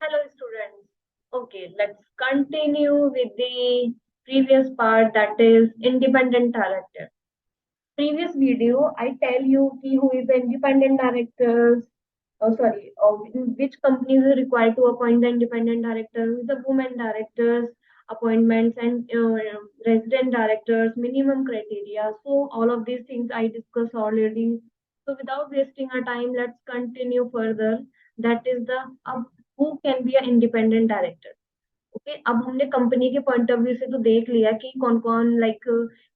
Hello, students. Okay, let's continue with the previous part, that is independent director. Previous video, I tell you who is the independent directors. Oh, sorry, which companies are required to appoint the independent director, who is the women directors, appointments and resident directors, minimum criteria. So all of these things I discussed already. So without wasting our time, let's continue further. That is the who can be an independent director. Okay, अब हमने company के point of view से तो देख लिया कि कौन कौन लाइक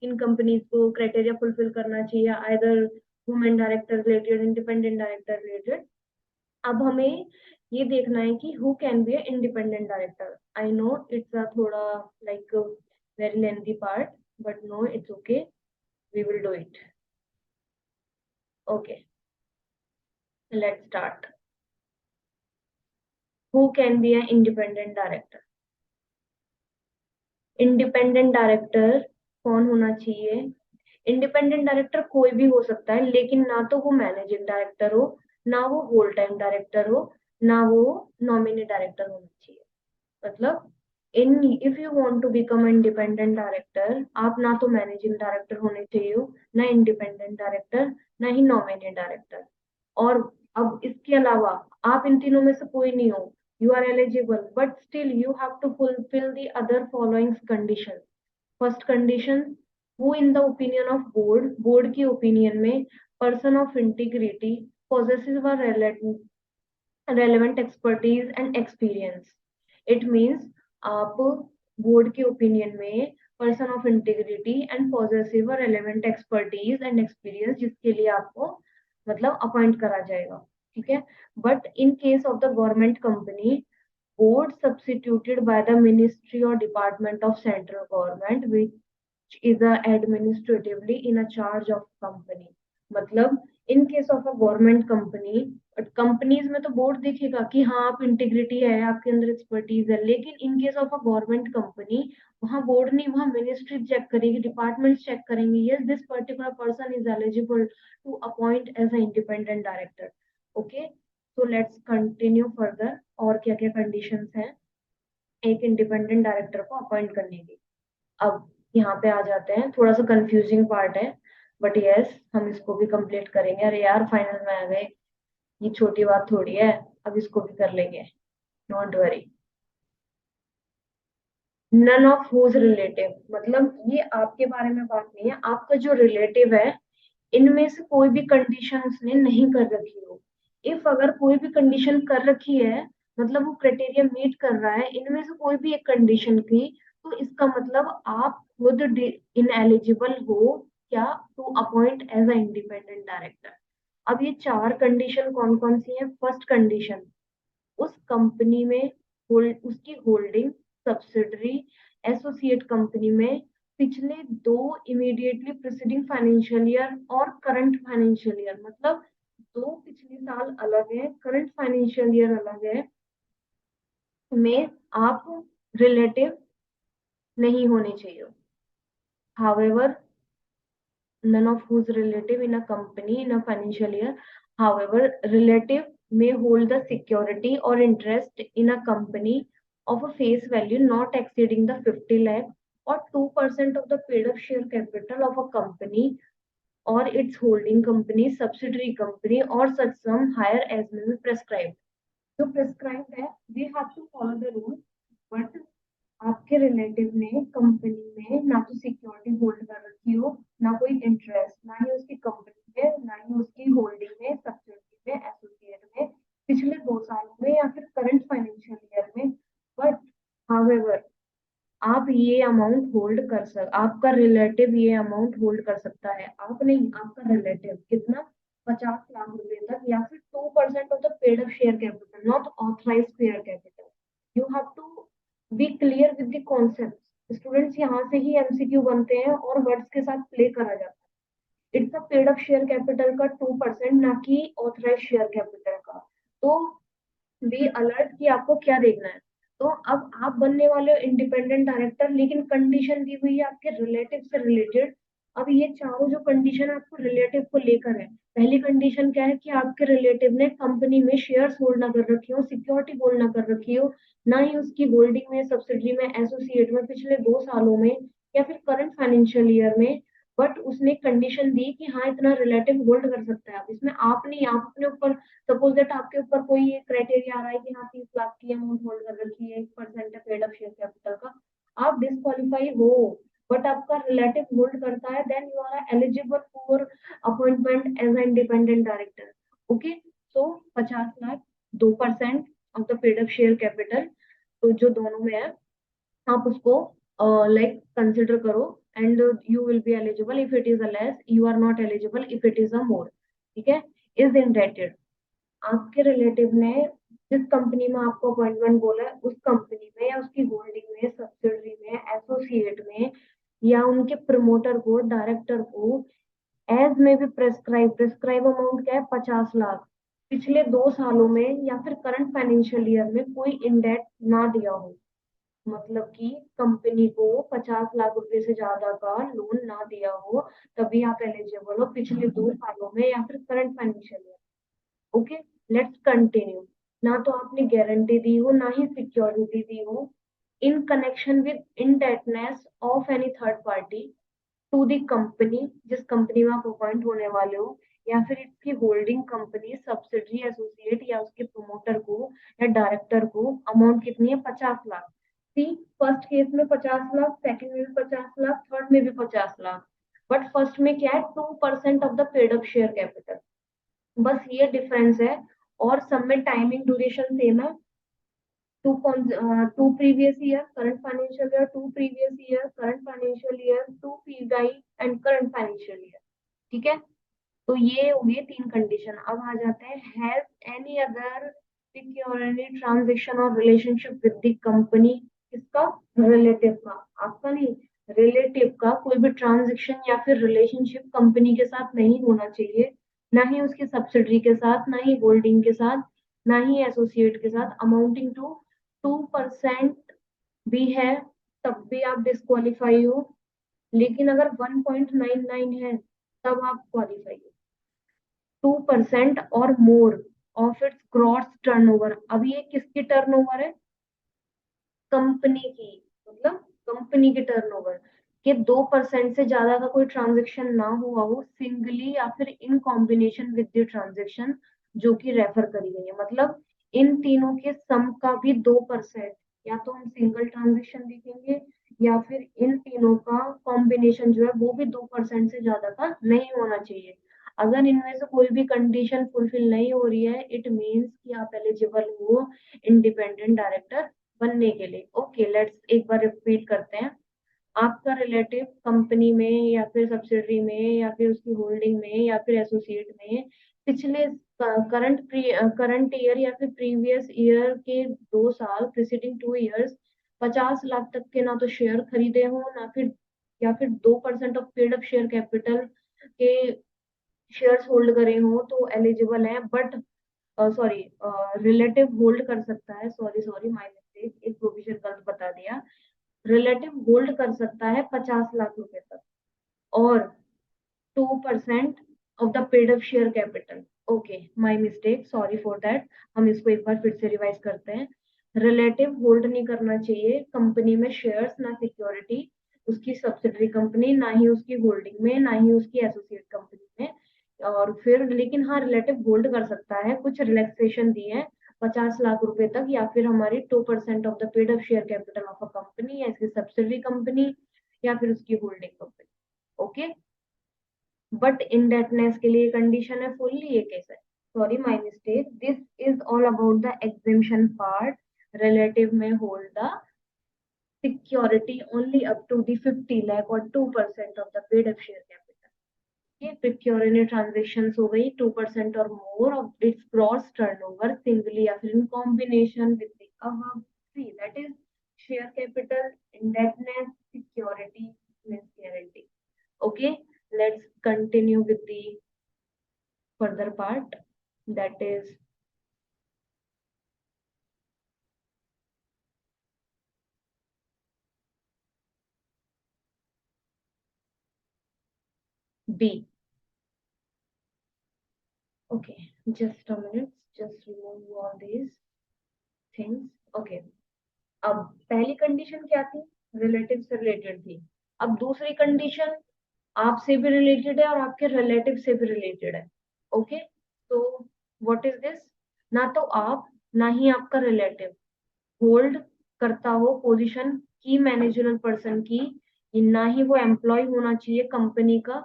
इन कंपनीज को क्राइटेरिया फुलफिल करना चाहिए, either women director related, independent director related. अब हमें ये देखना है कि who can be a independent director. I know it's a थोड़ा like very lengthy part, but no it's okay, we will do it. Okay, let's start. Who can be a independent director? Independent director कौन होना चाहिए? Independent director कोई भी हो सकता है, लेकिन ना तो वो मैनेजिंग डायरेक्टर हो, ना वो होल टाइम डायरेक्टर हो, ना वो नॉमिनी डायरेक्टर होना चाहिए। मतलब in if you want to become independent director, आप ना तो मैनेजिंग डायरेक्टर होने चाहिए हो, ना इंडिपेंडेंट डायरेक्टर, ना ही नॉमिनी डायरेक्टर। और अब इसके अलावा आप इन तीनों में से कोई नहीं हो, you are eligible, but still you have to fulfil the other following condition. First condition, who in the opinion of board की ओपिनियन में person of integrity possesses a relevant expertise and experience. It means आप board के opinion में person of integrity and possessive और relevant expertise and experience, जिसके लिए आपको मतलब अपॉइंट करा जाएगा, ठीक है। But in case of the government company, board substituted by the ministry or department of central government which is administratively in a charge of company। मतलब इन case of a government company, companies में तो board देखेगा कि हाँ आप integrity है, आपके अंदर एक्सपर्टीज है, लेकिन in case of a government company वहां बोर्ड नहीं, वहां मिनिस्ट्री चेक करेगी, डिपार्टमेंट चेक करेंगे, yes this particular person is eligible to appoint as a independent director. Okay, so let's continue further. और क्या क्या कंडीशंस हैं एक इंडिपेंडेंट डायरेक्टर को अपॉइंट करने की? अब यहाँ पे आ जाते हैं, थोड़ा सा कंफ्यूजिंग पार्ट है, बट यस हम इसको भी कंप्लीट करेंगे। अरे यार फाइनल में आ गए, ये छोटी बात थोड़ी है, अब इसको भी कर लेंगे, don't worry. None of whose relative, मतलब ये आपके बारे में बात नहीं है, आपका जो रिलेटिव है इनमें से कोई भी कंडीशन उसने नहीं कर रखी हो। इफ अगर कोई भी कंडीशन कर रखी है, मतलब वो क्राइटेरिया मीट कर रहा है इनमें से कोई भी एक कंडीशन की, तो इसका मतलब आप खुद इन एलिजिबल हो क्या to appoint as a independent director. अब ये चार कंडीशन कौन कौन सी है? फर्स्ट कंडीशन, उस कंपनी में उसकी होल्डिंग, सब्सिडरी, एसोसिएट कंपनी में पिछले दो इमीडिएटली प्रीसीडिंग फाइनेंशियल ईयर और करंट फाइनेंशियल ईयर, मतलब दो पिछले साल अलग है, करंट फाइनेंशियल ईयर अलग है, में आप रिलेटिव नहीं होने चाहिए। However, none of whose relative in a company in a financial year, however relative may hold the security or interest in a company of a face value not exceeding the 50 lakh or 2% of the paid up share capital of a company or its holding company, subsidiary company, or such sum higher as may be prescribed। जो prescribe है we have to follow the rule, but आपके relative ने company में ना तो security hold कर रखी हो, ना कोई इंटरेस्ट, ना ही उसकी कंपनी में, ना ही उसकी होल्डिंग में, सब्सिडी में, एसोसिएट में पिछले 2 सालों में या फिर करंट फाइनेंशियल ईयर में। बट हाउएवर आप ये अमाउंट होल्ड कर सक आपका रिलेटिव ये अमाउंट होल्ड कर सकता है, आप नहीं, आपका रिलेटिव कितना? 50 लाख रुपए तक, या फिर 2% of the paid up share capital, not authorise share capital. You have to be clear with the concept. Students यहाँ से ही एमसीक्यू बनते हैं और वर्ड्स के साथ प्ले करा जाता है। It's a paid up share capital का 2%, ना कि ऑथराइज शेयर कैपिटल का। तो बी अलर्ट कि आपको क्या देखना है। तो अब आप बनने वाले हो इंडिपेंडेंट डायरेक्टर, लेकिन कंडीशन दी हुई है आपके रिलेटिव से रिलेटेड अब ये चारों जो कंडीशन आपको रिलेटिव को लेकर है, पहली कंडीशन क्या है कि आपके रिलेटिव ने कंपनी में शेयर्स होल्ड ना कर रखी हो, सिक्योरिटी होल्ड ना कर रखी हो, ना ही उसकी होल्डिंग में, सब्सिडरी में, एसोसिएट में पिछले 2 सालों में या फिर करंट फाइनेंशियल ईयर में। बट उसने कंडीशन दी कि हाँ इतना रिलेटिव होल्ड कर सकता है। अब इसमें आप नहीं, आप अपने ऊपर, सपोज दैट आपके ऊपर कोई क्राइटेरिया आ रहा है कि हाँ 30 लाख की अमाउंट होल्ड कर रखी है, 1% है पेड अप शेयर कैपिटल का, आप डिस्क्वालीफाई हो। बट आपका रिलेटिव होल्ड करता है, then you are eligible for appointment as an independent director. Okay, so 50 lakh, 2% of the paid up share capital, तो जो दोनों में है, आप उसको लाइक कंसिडर करो, and you will be eligible. If it is a less, you are not eligible if it is a more. ठीक है। इज इंडेटेड, आपके रिलेटिव ने जिस कंपनी में आपको अपॉइंटमेंट बोला है, उस कंपनी में या उसकी होल्डिंग में, सब्सिडरी में, एसोसिएट में, या उनके प्रमोटर को, डायरेक्टर को, एज में भी प्रेस्क्राइब, प्रेस्क्राइब अमाउंट क्या है, 50 लाख, पिछले 2 सालों में या फिर करंट फाइनेंशियल ईयर में कोई इंडेट ना दिया हो। मतलब कि कंपनी को 50 लाख रुपए से ज्यादा का लोन ना दिया हो, तभी आप एलिजिबल हो पिछले 2 सालों में या फिर current financial year. Okay, let's continue. ना तो आपने गारंटी दी हो, ना ही सिक्योरिटी दी हो, in connection with indebtedness of any third party to the company, जिस कंपनी में आप अपॉइंट होने वाले हो, या फिर इसकी होल्डिंग कंपनी, सब्सिडरी, एसोसिएट या उसके प्रमोटर को या डायरेक्टर को। अमाउंट कितनी है, 50 लाख। सी, फर्स्ट केस में 50 लाख, सेकंड में भी 50 लाख, थर्ड में भी 50 लाख। बट फर्स्ट में क्या है, 2% of the paid up share capital, बस ये डिफरेंस है। और सब में टाइमिंग ड्यूरेशन सेम है, two previous year current financial year, two previous year current financial year, two PY and current financial year. ठीक है। तो ये हो गए 3 कंडीशन। अब आ जाते हैं, has any other security transaction और रिलेशनशिप विद द कंपनी। किसका, रिलेटिव का, आपका नहीं, रिलेटिव का कोई भी ट्रांजेक्शन या फिर रिलेशनशिप कंपनी के साथ नहीं होना चाहिए, ना ही उसकी सब्सिडरी के साथ, ना ही होल्डिंग के साथ, ना ही एसोसिएट के साथ, अमाउंटिंग टू 2% भी है, तब भी आप डिस्क्वालीफाई हो। लेकिन अगर 1.99 है, तब आप क्वालिफाई हो। 2% और more of its gross turnover. अब ये किसकी टर्नओवर है, कंपनी की, मतलब कंपनी की टर्नओवर के 2% से ज्यादा का कोई ट्रांजेक्शन ना हुआ हो, सिंगली या फिर in combination with the transaction जो कि रेफर करी गई है। मतलब इन तीनों के सम का भी 2%, या तो हम सिंगल ट्रांजेक्शन देखेंगे, या फिर इन तीनों का कॉम्बिनेशन जो है वो भी 2% से ज्यादा का नहीं होना चाहिए। अगर इनमें से कोई भी कंडीशन फुलफिल नहीं हो रही है, इट मीन्स कि आप एलिजिबल हो इंडिपेंडेंट डायरेक्टर बनने के लिए। ओके, लेट्स एक बार रिपीट करते हैं। आपका रिलेटिव कंपनी में या फिर सब्सिडरी में या फिर उसकी होल्डिंग में या फिर एसोसिएट में पिछले करंट ईयर या फिर प्रीवियस ईयर के 2 साल, प्रीसीडिंग 2 इयर्स, 50 लाख तक के ना तो शेयर खरीदे हो, ना फिर, या फिर 2% of paid up share capital के शेयर्स होल्ड करे हो, तो एलिजिबल है। बट सॉरी, रिलेटिव होल्ड कर सकता है, सॉरी सॉरी माय मिस्टेक, एक प्रोविजन गलत बता दिया। रिलेटिव होल्ड कर सकता है 50 लाख रुपए तक, और 2% of the paid up share capital. Okay, my mistake, sorry for that. हम इसको एक बार फिर से रिवाइज करते हैं। रिलेटिव होल्ड नहीं करना चाहिए कंपनी में शेयर्स, ना सिक्योरिटी उसकी सब्सिडरी कंपनी, ना ही उसकी होल्डिंग में, ना ही उसकी एसोसिएट कंपनी में। और फिर लेकिन हाँ, रिलेटिव होल्ड कर सकता है, कुछ रिलैक्सेशन दिए हैं, 50 लाख रुपए तक, या फिर हमारी 2% of the paid up share capital of a company, या इसकी सब्सिडरी कंपनी, या फिर उसकी holding company. Okay, but indebtedness के लिए कंडीशन है फुल्ली, ये केस है, sorry my mistake. This is all about the exemption part. Relative may hold the security only up to the 50 lakh और 2% of the paid up share capital. ये प्रिक्योरिटी transaction हो गई, 2% और more of its gross turnover, singly या फिर in combination with the above three, that is share capital, indebtedness, security, means guarantee. Okay, let's continue with the further part, that is B. Okay, just a minute, just remove all these things. Okay, अब पहली condition क्या थी, relative से related थी। अब दूसरी condition आपसे भी रिलेटेड है और आपके रिलेटिव से भी रिलेटेड है। ओके, तो व्हाट इज दिस, ना तो आप ना ही आपका रिलेटिव होल्ड करता हो पोजीशन की मैनेजरल पर्सन की, ना ही वो एम्प्लॉय होना चाहिए कंपनी का,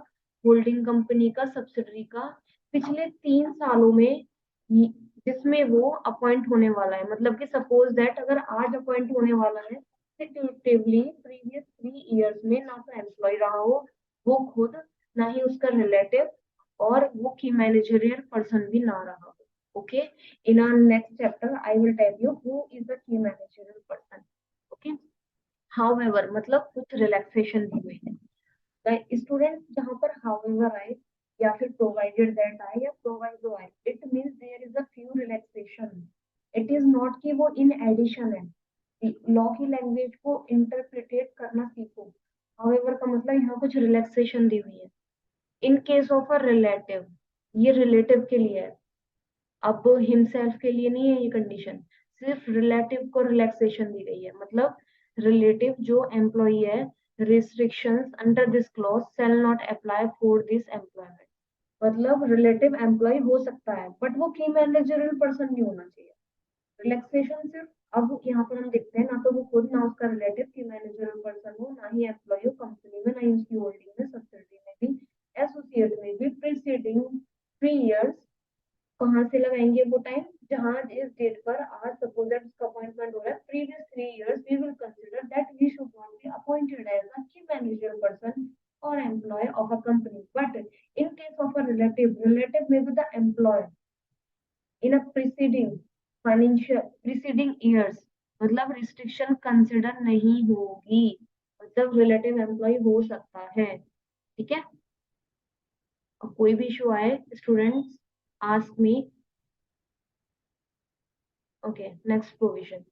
होल्डिंग कंपनी का, सब्सिडरी का, पिछले 3 सालों में जिसमें वो अपॉइंट होने वाला है। मतलब कि सपोज दैट अगर आज अपॉइंट होने वाला है, कंसेक्यूटिवली प्रीवियस 3 इयर्स में ना तो एम्प्लॉय रहा हो वो खुद, ना ही उसका रिलेटिव, और वो की मैनेजरियल पर्सन भी ना रहा हो। Okay, in our next chapter I will tell you who is the key managerial person. Okay, however मतलब कुछ रिलैक्सेशन दी हुई है स्टूडेंट, जहां पर however आए या फिर provided that आए या proviso आए, it means there is a few relaxation. it is not कि वो in addition है। लॉ की लैंग्वेज को इंटरप्रिटेट करना सीखो। however का मतलब यहाँ कुछ रिलैक्सेशन दी हुई है। इन केस ऑफ अ रिलेटिव, ये रिलेटिव के लिए है, अब हिमसेल्फ के लिए नहीं है ये कंडीशन। सिर्फ रिलेटिव को रिलैक्सेशन दी गई है। मतलब रिलेटिव जो एम्प्लॉई है, restrictions under this clause shall not apply for this employment. मतलब रिलेटिव एम्प्लॉय हो सकता है बट वो की मैनेजरियल पर्सन नहीं होना चाहिए। रिलैक्सेशन सिर्फ, अब यहाँ पर हम देखते हैं ना तो वो खुद ना उसका रिलेटिव की मैनेजरियल पर्सन हो, ना ही एम्प्लॉय हो कंपनी में, ना ही उसकी होल्डिंग में, सब्सिडी में भी, एसोसिएट में भी, प्रीसीडिंग 3 इयर्स। कहाँ से लगाएंगे वो टाइम, जहां इस डेट पर आज सपोज दैट उसका अपॉइंटमेंट हो रहा है, previous 3 years we will consider that he should not be appointed as a key manager person और employee of a company. But in case of a relative, relative may be the employee in a preceding financial preceding years, मतलब restriction consider नहीं होगी। मतलब relative employ हो सकता है। ठीक है, और कोई भी इशू आए students ask me. Okay, next provision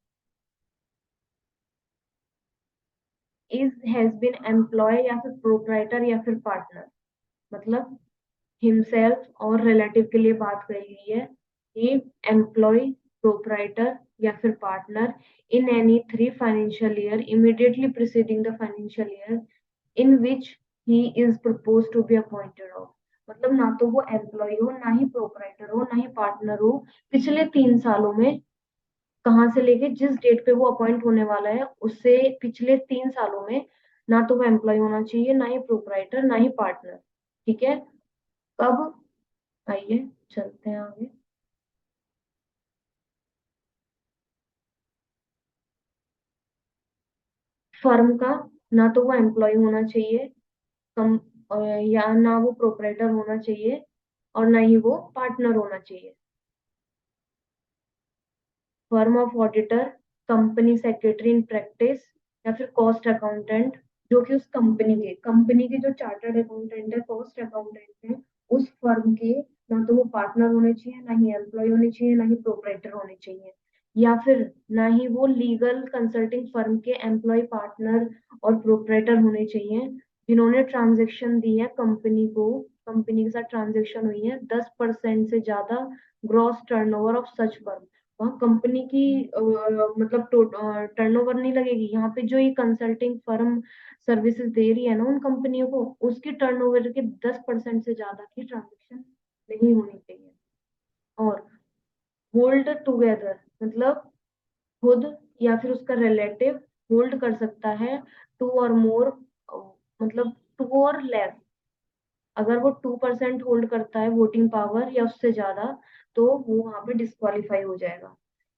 is has been employ या फिर प्रोप्राइटर या फिर पार्टनर। मतलब हिमसेल्फ और रिलेटिव के लिए बात करी गई है कि एम्प्लॉय, प्रोप्राइटर या फिर partner in any 3 financial year immediately preceding the financial year in which he is propose to be appointed of. मतलब ना तो वो एम्प्लॉय हो, ना ही प्रोप्राइटर हो, ना ही पार्टनर हो पिछले 3 सालों में, कहाँ से लेके जिस डेट पे वो अपॉइंट होने वाला है उससे पिछले 3 सालों में, ना तो वो एम्प्लॉय होना चाहिए, ना ही प्रोप्राइटर, ना ही पार्टनर। ठीक है, कब, आइए चलते हैं आगे। फर्म का, ना तो वो एम्प्लॉय होना चाहिए, कम या ना वो प्रोप्राइटर होना चाहिए, और ना ही वो पार्टनर होना चाहिए। Firm of auditor, company secretary in practice, या फिर कॉस्ट अकाउंटेंट, जो कि उस कंपनी के जो चार्टर्ड अकाउंटेंट है, कॉस्ट अकाउंटेंट है, उस फर्म के, ना तो वो पार्टनर होने चाहिए, ना ही एम्प्लॉय होने चाहिए, ना ही प्रोपराइटर होने चाहिए, या फिर ना ही वो लीगल कंसल्टिंग फर्म के एम्प्लॉय, पार्टनर और प्रोपराइटर होने चाहिए जिन्होंने ट्रांजेक्शन दी है कंपनी को, कंपनी के साथ ट्रांजेक्शन हुई है 10% से ज्यादा gross turnover of such firm. वहाँ कंपनी की मतलब टर्नओवर नहीं लगेगी, यहाँ पे जो ये कंसल्टिंग फर्म सर्विसेज दे रही है ना उन कंपनियों को, उसकी टर्नओवर के 10% से ज्यादा की ट्रांजेक्शन नहीं होनी चाहिए। और होल्ड टुगेदर, मतलब खुद या फिर उसका रिलेटिव होल्ड कर सकता है टू और मोर, मतलब टू और लेस, अगर वो 2% होल्ड करता है वोटिंग पावर या उससे ज्यादा, तो वो वहां पे डिस्क्वालीफाई हो जाएगा।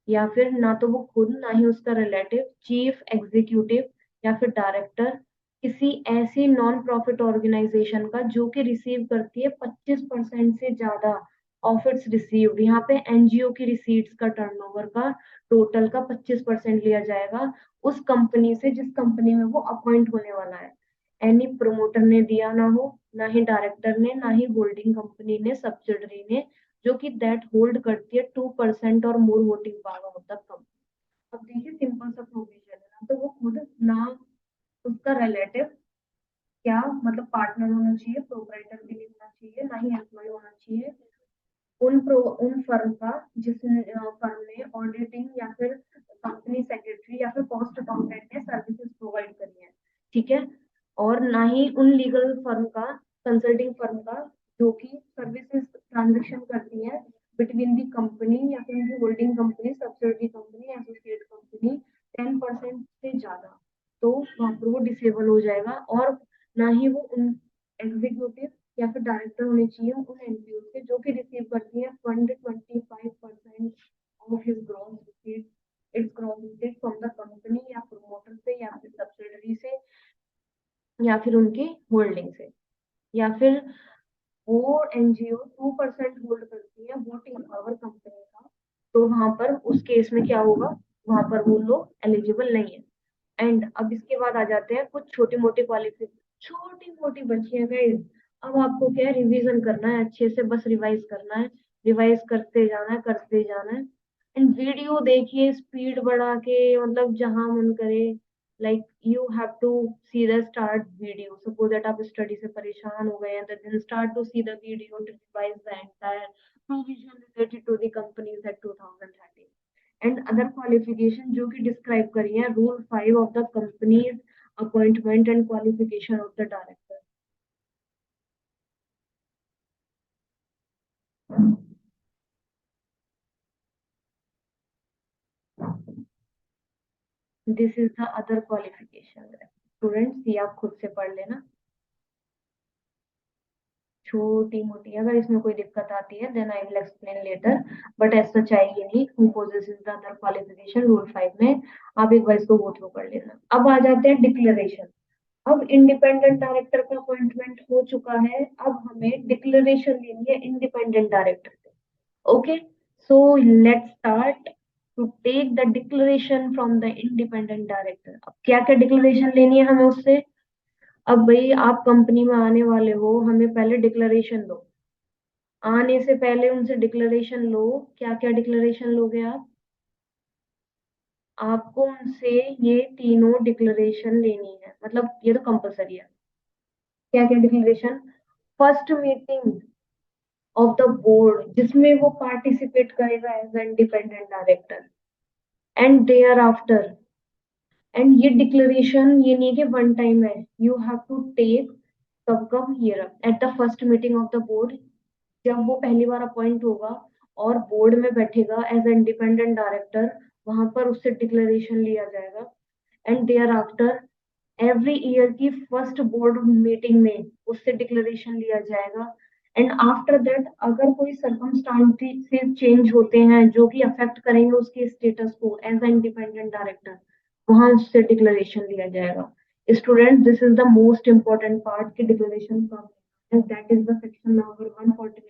या फिर ना तो वो खुद, ना ही उसका रिलेटिव चीफ एग्जीक्यूटिव या फिर डायरेक्टर किसी ऐसी नॉन प्रॉफिट ऑर्गेनाइजेशन का जो कि रिसीव करती है 25% से ज्यादा ऑफ इट्स रिसीव्ड, यहाँ पे एनजीओ की रिसीट्स का टर्नओवर का टोटल का 25% लिया जाएगा उस कंपनी से जिस कंपनी में वो अपॉइंट होने वाला है। एनी प्रमोटर ने दिया ना हो, ना ही डायरेक्टर ने, ना ही होल्डिंग कंपनी ने, सब्सिडरी ने, जो कि दैट होल्ड करती है 2% और more voting power of the company. अब देखिए सिंपल सा प्रोविजन है, ना तो वो खुद, ना उसका रिलेटिव क्या मतलब पार्टनर होना चाहिए, प्रोप्राइटर भी नहीं होना चाहिए, ना ही एम्प्लॉय होना चाहिए उन फर्म का जिस फर्म ने ऑडिटिंग या फिर कंपनी सेक्रेटरी या फिर कॉस्ट अकाउंटेंट ने सर्विसेज प्रोवाइड करी है, ठीक है। और ना ही उन लीगल फर्म का, कंसल्टिंग फर्म का, जो कि सर्विसेज ट्रांजेक्शन करती है बिटवीन दी कंपनी या फिर उनकी holding company, subsidiary company, associate company 10% से ज्यादा, तो वहां पर वो डिसेबल हो जाएगा। और ना ही वो उन एग्जीक्यूटिव या फिर डायरेक्टर होने चाहिए उन एनपीओ से जो कि रिसीव करती है fund 25% of his gross receipt it's gross receipt from the company या प्रोमोटर से या फिर सब्सिडरी से या फिर उनकी होल्डिंग से, या फिर वो एनजीओ 2% होल्ड करती है वोटिंग पावर कंपनी का, तो वहां पर उस केस में क्या होगा, वहां पर वो लोग एलिजिबल नहीं है। एंड अब इसके बाद आ जाते हैं कुछ छोटी मोटी क्वालिफिकेशन, छोटी मोटी बच्ची है गाइस। अब आपको क्या है, रिवीजन करना है अच्छे से, बस रिवाइज करना है, रिवाइज करते जाना है, करते जाना है। एंड वीडियो देखिए स्पीड बढ़ा के, मतलब जहां मन करे, like you have to see the start video, suppose that आप स्टडी से परेशान हो गए हैं, then start to see the video to revise the entire provision related to the companies act 2013 and other qualification जो कि डिस्क्राइब करी है rule 5 of the companies appointment and qualification of the director. This is the other qualification. Students ये आप खुद से पढ़ लेना, छोटी मोटी, अगर इसमें कोई दिक्कत आती है then I will explain later, but ऐसा सच आएगी नहीं। Who possesses the other qualification rule 5 में, आप एक बार इसको गो थ्रू कर लेना। अब आ जाते हैं डिक्लेरेशन। अब इंडिपेंडेंट डायरेक्टर का अपॉइंटमेंट हो चुका है, अब हमें डिक्लेरेशन लेनी है इंडिपेंडेंट डायरेक्टर से। Okay, so let's start to take the declaration from the independent director. अब क्या क्या डिक्लेरेशन लेनी है हमें उससे। अब भाई आप कंपनी में आने वाले हो, हमें पहले डिक्लेरेशन दो। आने से पहले उनसे डिक्लेरेशन लो। क्या क्या डिक्लेरेशन लोगे आप, आपको उनसे ये तीनों डिक्लेरेशन लेनी है, मतलब ये तो कंपलसरी है। क्या क्या declaration, first meeting of the board जिसमें वो पार्टिसिपेट करेगा as independent director, and thereafter. And ये डिक्लेरेशन ये नहीं कि वन टाइम है, यू हैव टू टेक, कब कब, here at the first meeting of the board, जब वो पहली बार अपॉइंट होगा और बोर्ड में बैठेगा एज इंडिपेंडेंट डायरेक्टर, वहां पर उससे डिक्लेरेशन लिया जाएगा। And thereafter every year की फर्स्ट बोर्ड मीटिंग में उससे डिक्लेरेशन लिया जाएगा। एंड आफ्टर दैट अगर कोई सर्कमस्टांसेस चेंज होते हैं जो कि अफेक्ट करेंगे उसके स्टेटस को एज इंडिपेंडेंट डायरेक्टर, वहां उससे डिक्लेरेशन लिया जाएगा। Student this is the most important part की डिक्लेरेशन कब, that is the section number 149।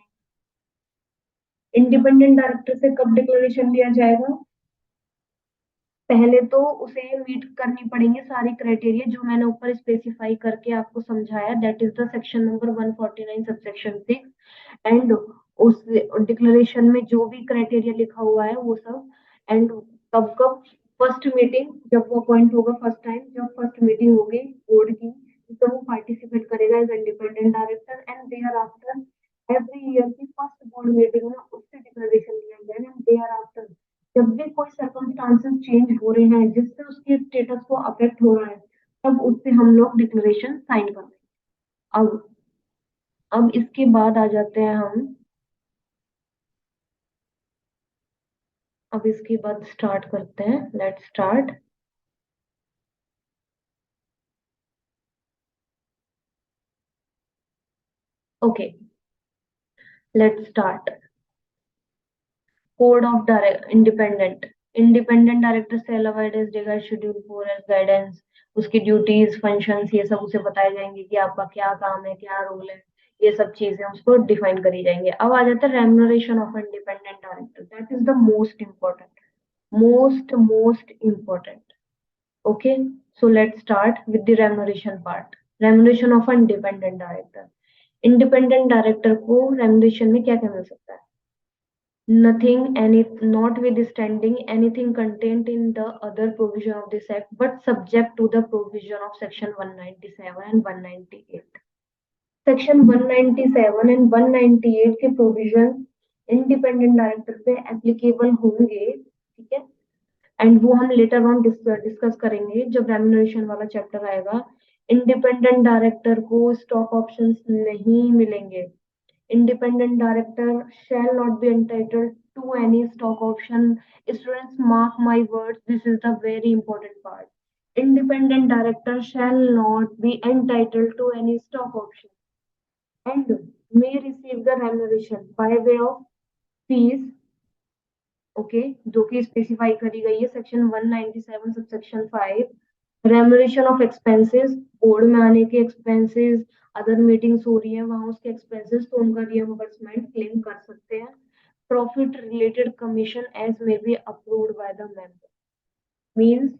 Independent director से कब डिक्लेरेशन लिया जाएगा, पहले तो उसे मीट करनी पड़ेंगे सारी क्राइटेरिया जो मैंने ऊपर स्पेसिफाई करके आपको समझाया, that is the section number 149 subsection 6। And उस डिक्लेरेशन में जो भी क्राइटेरिया लिखा हुआ है वो सब। एंड कब कब, फर्स्ट मीटिंग जब वो अपॉइंट होगा, फर्स्ट टाइम जब फर्स्ट मीटिंग होगी बोर्ड की, तो वो पार्टिसिपेट करेगा as independent director. And thereafter every year की फर्स्ट बोर्ड मीटिंग में उससे डिक्लेरेशन लिया जाएगा। एंड देयर आफ्टर जब भी कोई सर्कमस्टांसेस चेंज हो रहे हैं जिससे उसके स्टेटस को अफेक्ट हो रहा है, तब उससे हम लोग डिक्लेरेशन साइन कर देंगे। अब इसके बाद आ जाते हैं हम, अब इसके बाद स्टार्ट करते हैं, let's start. Okay, let's start. Code of direct independent, independent director से अलावाइड एज डिगाइड शेड्यूल 4 एज गाइडेंस, उसकी ड्यूटीज फंक्शंस ये सब उसे बताए जाएंगे कि आपका क्या काम है, क्या रोल है, ये सब चीजें उसको डिफाइन करी जाएंगे। अब आ जाता है remuneration of independent director, that is the most important, most important. Okay, so let's start with the remuneration part. Remuneration of independent director, independent director को रेम्युनरेशन में क्या क्या मिल सकता है। notwithstanding anything contained in the other provision of this act, but subject to the provision of section 197 and 198. Section 197 and 198 के provision independent director पे applicable होंगे, ठीक है, एंड वो हम लेटर ऑन डिस्कस करेंगे जब रेम्यूनरेशन वाला चैप्टर आएगा। इंडिपेंडेंट डायरेक्टर को स्टॉक ऑप्शंस नहीं मिलेंगे। Independent director shall not be entitled to any stock option. Students, mark my words, this is the very important part. Independent director shall not be entitled to any stock option and may receive the remuneration by way of fees, okay, जो कि specify करी गई है section 197 subsection 5। Remuneration of expenses, board में आने के expenses, other meetings हो रही है वहां उसके एक्सपेंसेस, तो उनका रिइंबर्समेंट क्लेम कर सकते हैं। Profit related commission as may be approved by the member, means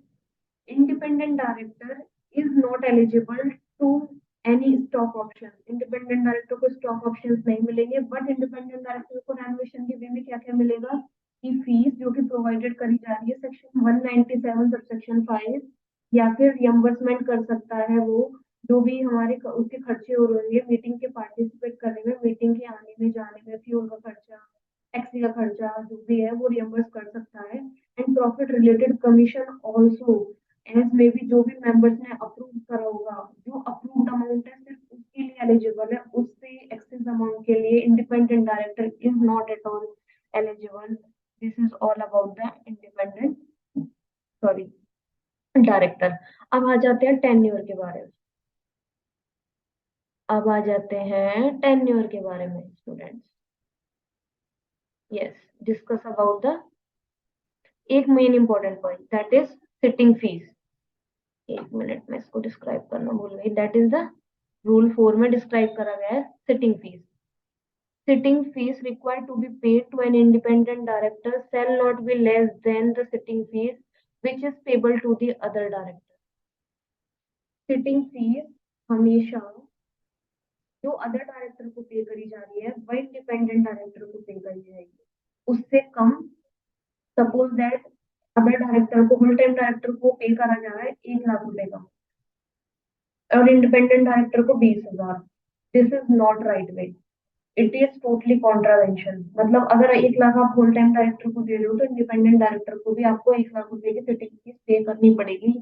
independent director is not eligible to any stock option। Independent director को स्टॉक ऑप्शंस नहीं मिलेंगे, बट इंडिपेंडेंट डायरेक्टर को रेमुनेशन के वे में क्या क्या मिलेगा कि फीस जो कि प्रोवाइडेड करी जा रही है सेक्शन 197 सबसेक्शन 5, या फिर रियम्बर्समेंट कर सकता है वो जो भी हमारे उसके खर्चे हो रहे होंगे मीटिंग के पार्टिसिपेट करने में, मीटिंग के आने में जाने में, फ्यूल का खर्चा, टैक्सी का खर्चा जो भी है वो रियम्बर्स कर सकता है। And profit related commission also as may be जो भी मेंबर्स ने अप्रूव करा होगा, जो अप्रूव्ड अमाउंट है सिर्फ उसके लिए एलिजिबल है, उससे एक्सेस अमाउंट के लिए independent director is not at all eligible. This is all about the independent sorry director. अब आ जाते हैं टेन्योर के बारे में। अब आ जाते हैं टेन्योर के बारे में students. Yes, discuss about the एक main important point that is sitting fees. एक मिनट में इसको डिस्क्राइब करना भूल गई। दैट इज द रूल 4 में डिस्क्राइब करा गया है sitting fees. Sitting fees required to be paid to an independent director shall not be less than the sitting fees which is payable to the other director। Sitting fees हमेशा जो other director को पे करी जा रही है वह independent director को पे करी जाएगी, उससे कम। सपोज दैट अदर डायरेक्टर को, फुल टाइम डायरेक्टर को पे करा जा रहा है 1 लाख रुपए का और इंडिपेंडेंट डायरेक्टर को 20,000। This is not right way, it is totally contravention. मतलब अगर 1 लाख आप फुल टाइम डायरेक्टर को दे रहे हो तो इंडिपेंडेंट डायरेक्टर को भी आपको 1 लाख रुपए की सिटिंग फीस पे करनी पड़ेगी।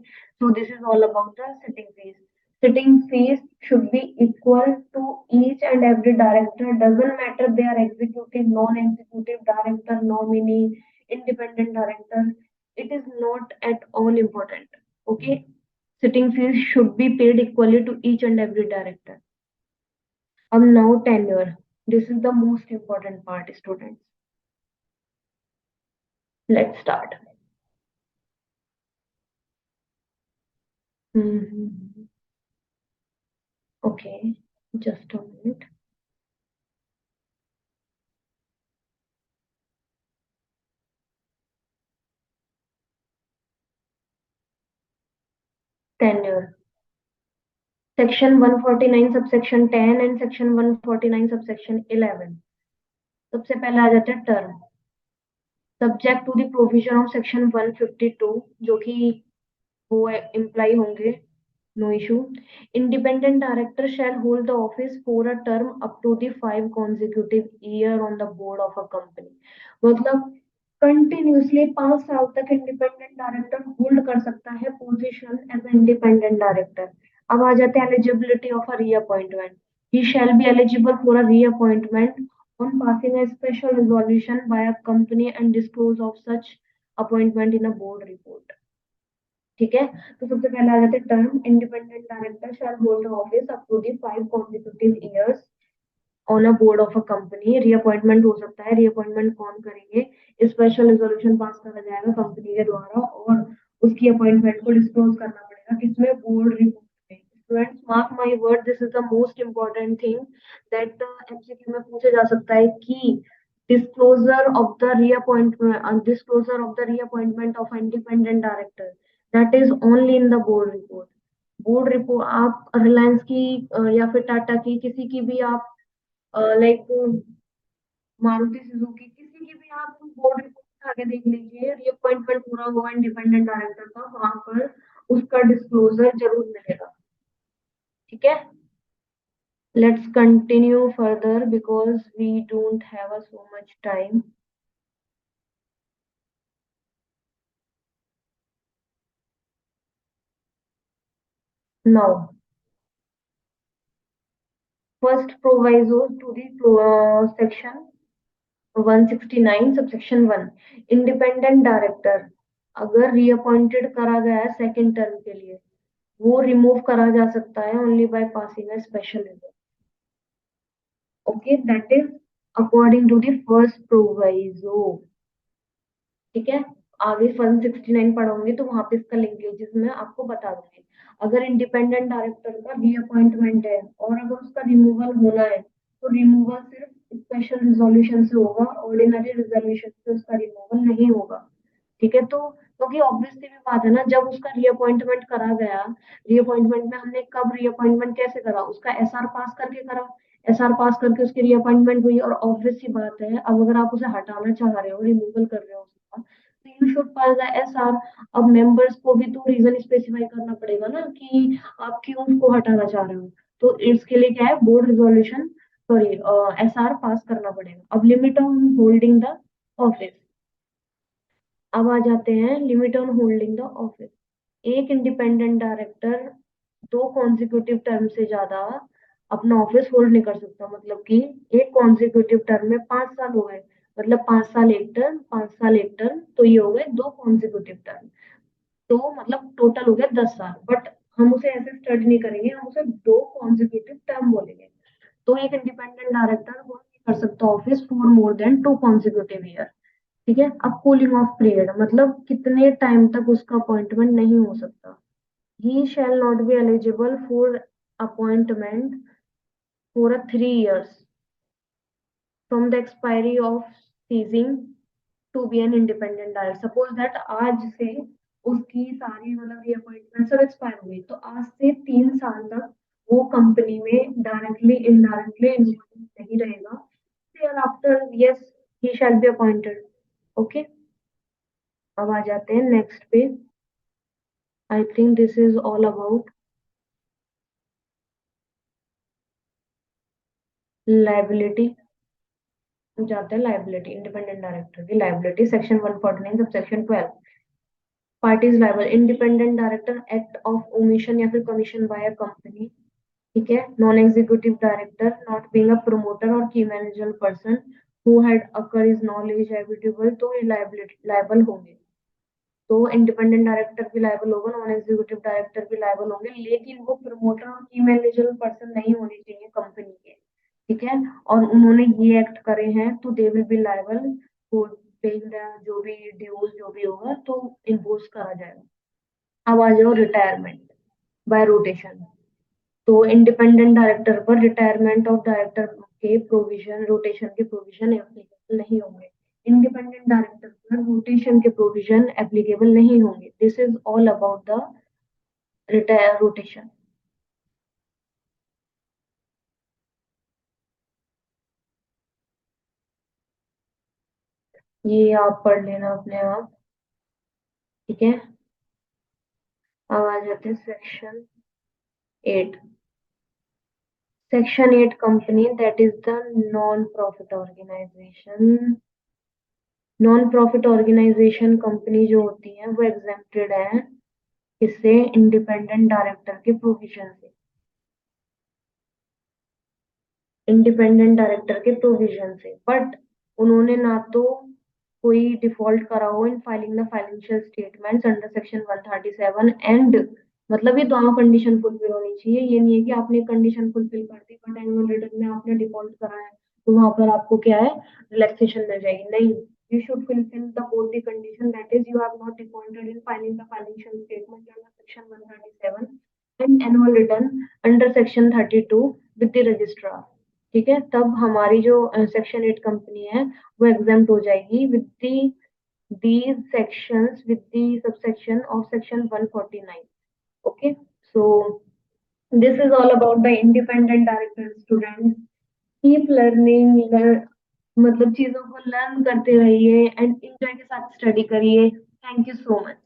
So this is all about the sitting fees. Sitting fees should be equal to each and every director, doesn't matter they are executive, non executive director, nominee, independent director, it is not at all important, okay। sitting fees should be paid equally to each and every director। now tenure, this is the most important part students। let's start। okay, just a minute। tenure section 149 subsection 10 and section 149 subsection 11। सबसे पहले आ जाता है term. Subject to the provision of section 152 जो कि वो imply होंगे, no issue। Independent director shall hold the office for a term up to the 5 consecutive year on the board of a company। मतलब कंटिन्यूसली 5 साल तक independent director hold कर सकता है पोजीशन एज इंडिपेंडेंट डायरेक्टर। अब आ जाते हैं eligibility of a reappointment. He shall be eligible for a reappointment on passing a special resolution by a company and disclose of such appointment in a board report। ठीक है, तो सबसे पहले आ जाते हैं term. Independent director shall hold office up to the 5 consecutive years on a board of a company. Reappointment हो सकता है। रीअपॉइंटमेंट कौन करेंगे? स्पेशल रेजोल्यूशन पास करा जाएगा कंपनी के द्वारा और उसकी अपॉइंटमेंट को डिस्क्लोज करना पड़ेगा किसमें? बोर्ड रिपोर्ट में। Students mark my word, this is the most important thing that MCQ में पूछा जा सकता है कि disclosure of the reappointment of independent director, that is only in the board report। Board report आप रिलायंस की या फिर टाटा की किसी की भी आप लाइक मारुति सुजुकी किसी की भी आप बोर्ड रिपोर्ट आगे देख लीजिए, रीअपॉइंटमेंट पूरा हुआ इंडिपेंडेंट डायरेक्टर का, वहां पर उसका डिस्क्लोजर जरूर मिलेगा। ठीक है, let's continue further because we don't have so much time now. First proviso to the section 169 subsection 1, independent director अगर रीअपॉइंटेड करा गया है सेकेंड टर्म के लिए, वो रिमूव करा जा सकता है only by passing a special result. Okay, that is according to the first proviso. ठीक है, आगे 169 पढ़ोगे तो वहां पे इसका लिंकेजेस में आपको बता दूंगी। अगर इंडिपेंडेंट डायरेक्टर का रीअपॉइंटमेंट है और अगर उसका रिमूवल होना है तो रिमूवल सिर्फ स्पेशल रिजोल्यूशन से होगा, ऑर्डिनरी रिजोल्यूशन से उसका रिमूवल नहीं होगा। ठीक है, तो क्योंकि ऑब्वियसली भी बात है ना, जब उसका रीअपॉइंटमेंट करा गया, रीअपॉइंटमेंट में हमने कब रीअपॉइंटमेंट कैसे करा, उसका एसआर पास करके करा, एसआर पास करके उसकी रीअपॉइंटमेंट हुई, और ऑब्वियस सी बात है अब अगर आप उसे हटाना चाह रहे हो, रिमूवल कर रहे हो उसका, तो you should pass the SR. अब मेंबर्स को भी तो रीजन स्पेसिफाई करना पड़ेगा ना कि आप क्यों उसको हटाना चाह रहे हो, तो इसके लिए क्या है, बोर्ड रिजोल्यूशन, सॉरी, एसआर पास करना पड़ेगा। अब limit on holding the office, अब आ जाते हैं limit on holding the office. एक इंडिपेंडेंट डायरेक्टर दो कॉन्जिक्यूटिव टर्म से ज्यादा अपना ऑफिस होल्ड नहीं कर सकता, मतलब कि एक कॉन्जिक्यूटिव टर्म में 5 साल हो गए, मतलब 5 साल एक टर्म, 5 साल एक टर्म, तो ये हो गए दो कॉन्जिक्यूटिव टर्म, तो मतलब टोटल हो गया 10 साल। बट हम उसे ऐसे स्टडी नहीं करेंगे, हम उसे दो कॉन्जिक्यूटिव टर्म बोलेंगे। तो एक इंडिपेंडेंट डायरेक्टर होल्ड नहीं कर सकता office for more than 2 consecutive. ठीक है, अब कूलिंग ऑफ पीरियड मतलब कितने टाइम तक उसका अपॉइंटमेंट नहीं हो सकता। He shall not be eligible for appointment for 3 years from the expiry of ceasing to be an independent director. Suppose that आज से उसकी सारी मतलब रीअपॉइंटमेंट सब एक्सपायर हो गई, तो आज से 3 साल तक वो कंपनी में डायरेक्टली इनडायरेक्टली इन्वॉल्व नहीं रहेगा। After, yes, he shall be appointed. Okay, अब आ जाते हैं नेक्स्ट पे। I think this is all about liability. जाते हैं लाइबिलिटी, इंडिपेंडेंट डायरेक्टर की liability, section 149 sub section 12। Party is liable, independent director act of omission या फिर कमीशन बाय अ कंपनी। ठीक है, non executive director not being a promoter और की manager person who had occur is knowledge evitable, तो ये liability liable होंगे। तो इंडिपेंडेंट डायरेक्टर भी लायबल होगा, नॉन एग्जीक्यूटिव डायरेक्टर भी लायबल होंगे, लेकिन वो प्रमोटर और की मैनेजर पर्सन नहीं होने चाहिए कंपनी के। ठीक है, और उन्होंने ये एक्ट करे हैं तो they will be liable for paying the जो भी ड्यूज जो भी होगा तो इम्पोज करा जाएगा। अब आ जाओ रिटायरमेंट बाय रोटेशन। तो इंडिपेंडेंट डायरेक्टर पर रिटायरमेंट ऑफ डायरेक्टर के प्रोविजन, रोटेशन के प्रोविजन एप्लीकेबल नहीं होंगे। इंडिपेंडेंट डायरेक्टर पर रोटेशन के प्रोविजन एप्लीकेबल नहीं होंगे। This is all about the retire rotation. ये आप पढ़ लेना अपने आप। ठीक है, अब आ जाते हैं section 8। Section 8 company, that is the non profit organisation. Non profit organisation company जो होती है वो एग्जेम्प्टेड है, इससे इंडिपेंडेंट डायरेक्टर के प्रोविजन से, इंडिपेंडेंट डायरेक्टर के प्रोविजन से। बट उन्होंने ना तो कोई डिफॉल्ट करा हो in filing the financial statements under section 137 and, मतलब ये दोनों कंडीशन फुलफिल होनी चाहिए। ये नहीं है कि आपने कंडीशन फुलफिल कर दी बट एनुअल रिटर्न में आपने डिफॉल्ट करा है तो वहां पर आपको क्या है, रिलैक्सेशन मिल जाएगी, नहीं। You should fulfill the both the condition, that is you have not defaulted in filing the financial statement under section 137 and annual return under section 32 with the registrar। ठीक है, तब हमारी जो सेक्शन 8 कंपनी है वो exempt हो जाएगी with the these sections with the subsection of section 149। okay, so this is all about the independent director students, keep learning, learn, मतलब चीजों को लर्न करते रहिए एंड एंजॉय के साथ स्टडी करिए। Thank you so much.